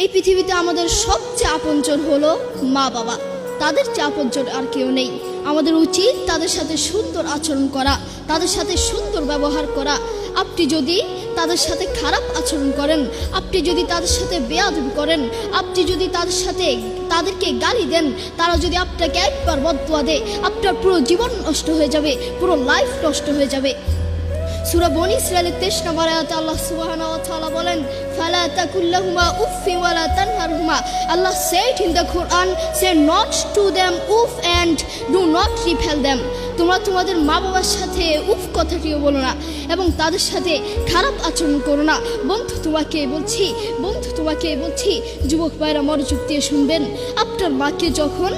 এই পৃথিবীতে আমাদের সবচেয়ে আপনজন হলো মা বাবা। তাদের চেয়ে আপনজন আর কেউ নেই। আমাদের উচিত তাদের সাথে সুন্দর আচরণ করা, তাদের সাথে সুন্দর ব্যবহার করা। আপনি যদি তাদের সাথে খারাপ আচরণ করেন, আপনি যদি তাদের সাথে বেয়াদবি করেন, আপনি যদি তাদেরকে গালি দেন, তারা যদি আপনাকে একবার বদদুয়া দেয়, আপনার পুরো জীবন নষ্ট হয়ে যাবে, পুরো লাইফ নষ্ট হয়ে যাবে। সূরা বনী ইসরাঈলের 23 নম্বর আয়াতে আল্লাহ সুবহানাহু ওয়া তাআলা বলেন, ফালা তাকুল লাহুমা উফফি ওয়া লা তানহারহুমা। Allah said in the Quran, say not to them uff and do not repel them. তোমরা তোমাদের মা বাবার সাথে উফ কথাটিও বলো না এবং তাদের সাথে খারাপ আচরণ করো না। বন্ধু তোমাকে বলছি যুবক ভাইরা মনোযোগ দিয়ে শুনবেন। আপনার মাকে যখন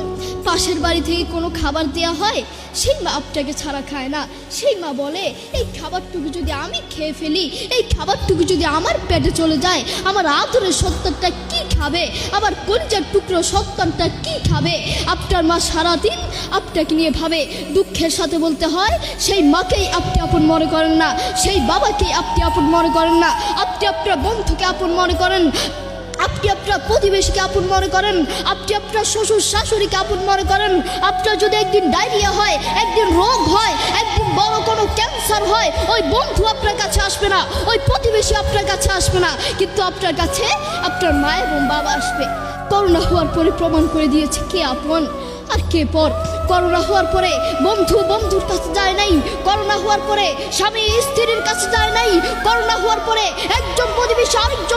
পাশের বাড়ি থেকে কোনো খাবার দেওয়া হয়, সেই মা আপনাকে ছাড়া খায় না। সেই মা বলে, এই খাবারটুকু যদি আমি খেয়ে ফেলি, এই খাবারটুকু যদি আমার পেটে চলে যায়, আমার আদরের সন্তানটা কি খাবে, আমার কলিজার টুকরো সন্তানটা কি খাবে? আপনার মা সারাদিন আপনাকে নিয়ে ভাবে। দুঃখের সাথে বলতে হয়, সেই মাকেই আপনি আপন মনে করেন না, সেই বাবাকেই আপনি আপন মনে করেন না। আপনি আপনার বন্ধুকে আপন মনে করেন, আপনি আপনার প্রতিবেশীকে আপন মনে করেন, আপনি আপনার শ্বশুর শাশুড়িকে আপন মনে করেন। আপনার যদি একদিন ডায়রিয়া হয়, একদিন রোগ হয়, একদিন বড় কোনো ক্যান্সার হয়, ওই বন্ধু আপনার কাছে আসবে না, ওই প্রতিবেশী আপনার কাছে আসবে না, কিন্তু আপনার কাছে আপনার মা এবং বাবা আসবে। করোনা হওয়ার পরে প্রমাণ করে দিয়েছে কে আপন আর কে পর। করোনা হওয়ার পরে বন্ধু বন্ধুর কাছে যায় নাই, করোনা হওয়ার পরে স্বামী স্ত্রীর কাছে যায় নাই, করোনা হওয়ার পরে একজন প্রতিবেশী আরেকজন